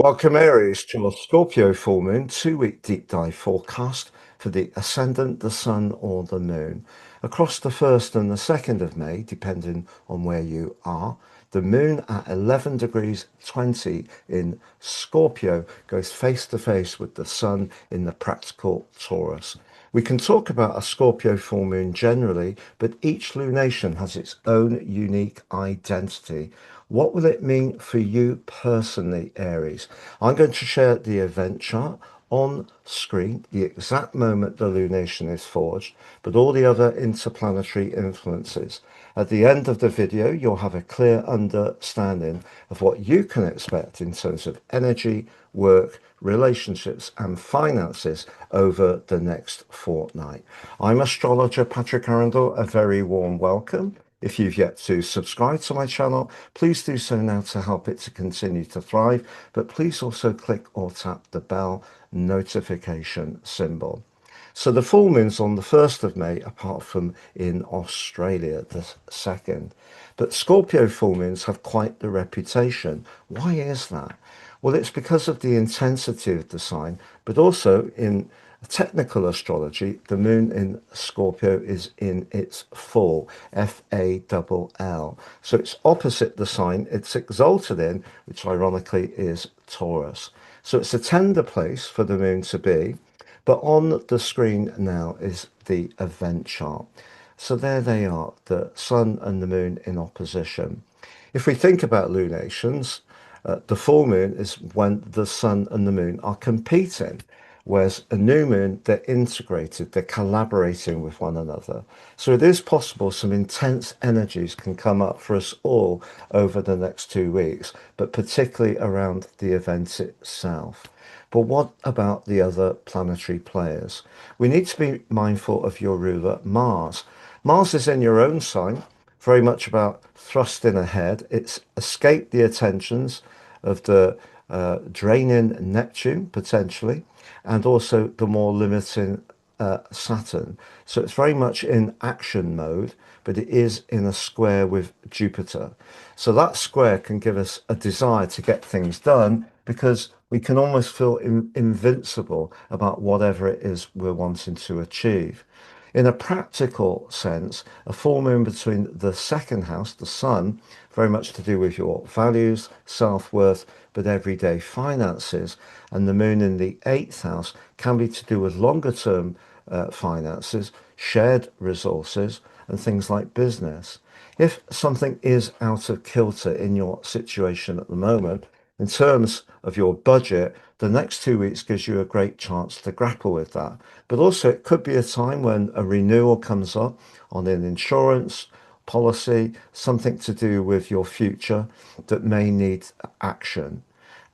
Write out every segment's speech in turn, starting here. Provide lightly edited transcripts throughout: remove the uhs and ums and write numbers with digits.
Welcome, Aries, to your Scorpio Full Moon 2-week deep dive forecast for the Ascendant, the Sun, or the Moon. Across the 1st and the 2nd of May, depending on where you are, the Moon at 11 degrees 20 in Scorpio goes face to face with the Sun in the practical Taurus. We can talk about a Scorpio full moon generally, but each lunation has its own unique identity. What will it mean for you personally, Aries? I'm going to share the event chart on screen, the exact moment the lunation is forged, but all the other interplanetary influences. At the end of the video, you'll have a clear understanding of what you can expect in terms of energy, work, relationships, and finances over the next fortnight. I'm astrologer Patrick Arundel. A very warm welcome. If you've yet to subscribe to my channel, please do so now to help it to continue to thrive, but please also click or tap the bell notification symbol. So the full moon's on the 1st of May, apart from in Australia, the 2nd. But Scorpio full moons have quite the reputation. Why is that? Well, it's because of the intensity of the sign, but also in technical astrology, the moon in Scorpio is in its full, F-A-L-L. So it's opposite the sign it's exalted in, which ironically is Taurus. So it's a tender place for the moon to be. But on the screen now is the event chart. So there they are, the sun and the moon in opposition. If we think about lunations, the full moon is when the sun and the moon are competing, whereas a new moon, they're integrated, they're collaborating with one another. So it is possible some intense energies can come up for us all over the next 2 weeks, but particularly around the event itself. But what about the other planetary players? We need to be mindful of your ruler, Mars. Mars is in your own sign, very much about thrusting ahead. It's escaped the attentions of the draining Neptune, potentially, and also the more limiting Saturn. So it's very much in action mode, but it is in a square with Jupiter. So that square can give us a desire to get things done because we can almost feel invincible about whatever it is we're wanting to achieve. In a practical sense, a full moon between the second house, the sun, very much to do with your values, self-worth, but everyday finances, and the moon in the eighth house can be to do with longer term finances, shared resources, and things like business. If something is out of kilter in your situation at the moment, in terms of your budget, the next 2 weeks gives you a great chance to grapple with that. But also, it could be a time when a renewal comes up on an insurance policy, something to do with your future that may need action.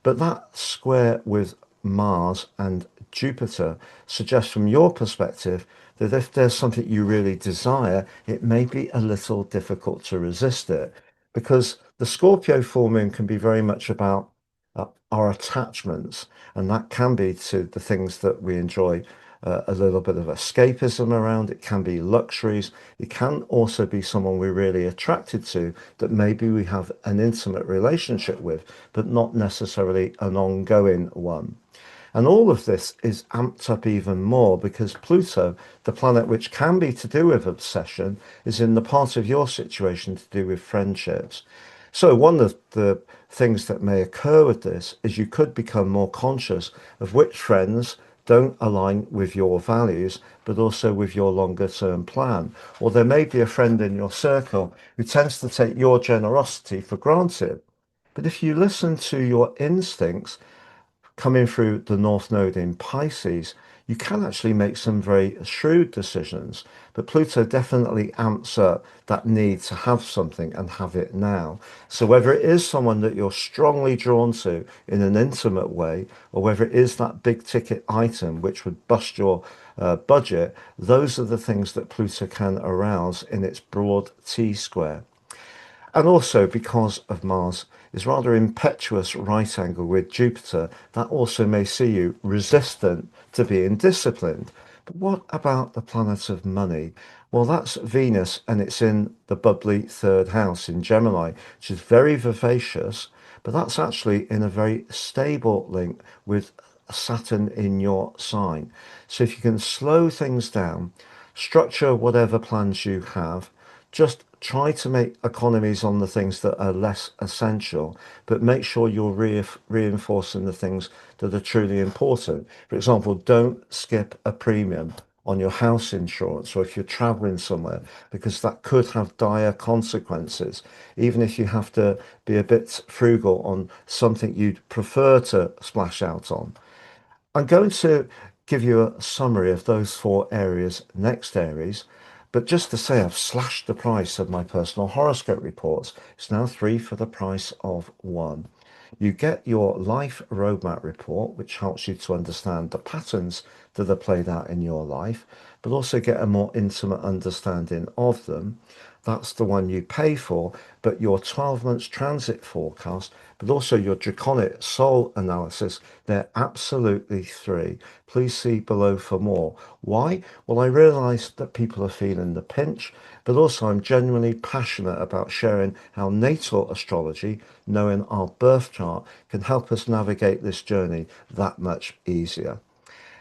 But that square with Mars and Jupiter suggests from your perspective that if there's something you really desire, it may be a little difficult to resist it. Because the Scorpio full moon can be very much about our attachments, and that can be to the things that we enjoy a little bit of escapism around. It can be luxuries. It can also be someone we're really attracted to that maybe we have an intimate relationship with, but not necessarily an ongoing one. And all of this is amped up even more because Pluto, the planet which can be to do with obsession, is in the part of your situation to do with friendships. So one of the things that may occur with this is you could become more conscious of which friends don't align with your values, but also with your longer term plan. Or there may be a friend in your circle who tends to take your generosity for granted. But if you listen to your instincts, coming through the North Node in Pisces, you can actually make some very shrewd decisions. But Pluto definitely amps up that need to have something and have it now. So whether it is someone that you're strongly drawn to in an intimate way, or whether it is that big ticket item which would bust your budget, those are the things that Pluto can arouse in its broad T square. And also because of Mars is rather impetuous right angle with Jupiter, that also may see you resistant to being disciplined. But what about the planet of money? Well, that's Venus, and it's in the bubbly third house in Gemini, which is very vivacious, but that's actually in a very stable link with Saturn in your sign. So if you can slow things down, structure whatever plans you have, just try to make economies on the things that are less essential, but make sure you're reinforcing the things that are truly important. For example, don't skip a premium on your house insurance or if you're traveling somewhere, because that could have dire consequences, even if you have to be a bit frugal on something you'd prefer to splash out on. I'm going to give you a summary of those four areas next, Aries. But just to say, I've slashed the price of my personal horoscope reports. It's now three for the price of one. You get your life roadmap report, which helps you to understand the patterns that are played out in your life, but also get a more intimate understanding of them. That's the one you pay for, but your 12 months transit forecast, but also your draconic soul analysis, they're absolutely free. Please see below for more. Why? Well, I realize that people are feeling the pinch, but also I'm genuinely passionate about sharing how natal astrology, knowing our birth chart, can help us navigate this journey that much easier.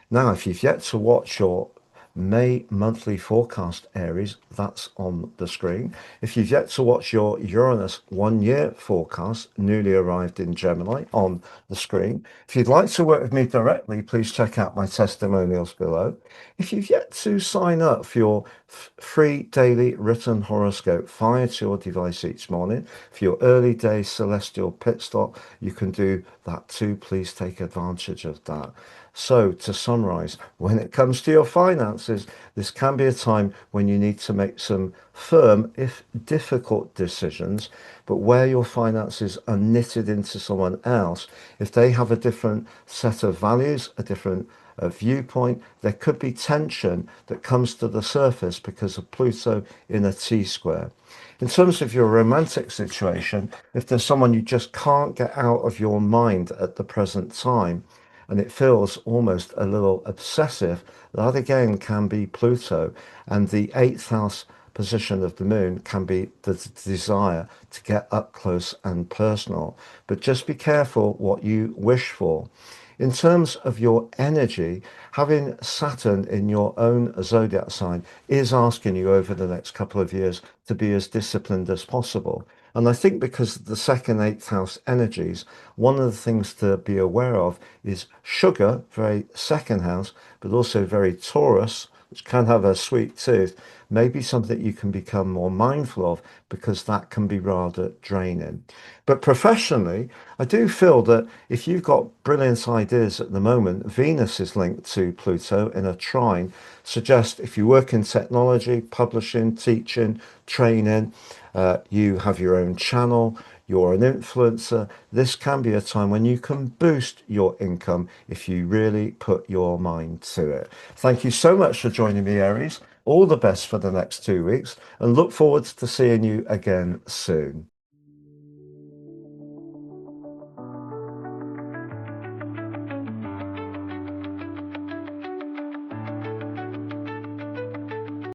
Now, if you've yet to watch your May monthly forecast, Aries, that's on the screen. If you've yet to watch your Uranus 1 year forecast, newly arrived in Gemini, on the screen. If you'd like to work with me directly, please check out my testimonials below. If you've yet to sign up for your free daily written horoscope fired to your device each morning, for your early day celestial pit stop, you can do that too. Please take advantage of that. So, to summarize, when it comes to your finances, this can be a time when you need to make some firm, if difficult, decisions. But where your finances are knitted into someone else, if they have a different set of values, a different viewpoint, there could be tension that comes to the surface because of Pluto in a T square. In terms of your romantic situation, if there's someone you just can't get out of your mind at the present time, and it feels almost a little obsessive, that again can be Pluto. And the eighth house position of the moon can be the desire to get up close and personal. But just be careful what you wish for. In terms of your energy, having Saturn in your own zodiac sign is asking you over the next couple of years to be as disciplined as possible. And I think because of the second, eighth house energies, one of the things to be aware of is sugar, very second house, but also very Taurus, which can have a sweet tooth, may be something you can become more mindful of because that can be rather draining. But professionally, I do feel that if you've got brilliant ideas at the moment, Venus is linked to Pluto in a trine, suggests if you work in technology, publishing, teaching, training, you have your own channel, you're an influencer, this can be a time when you can boost your income if you really put your mind to it. Thank you so much for joining me, Aries. All the best for the next 2 weeks and look forward to seeing you again soon.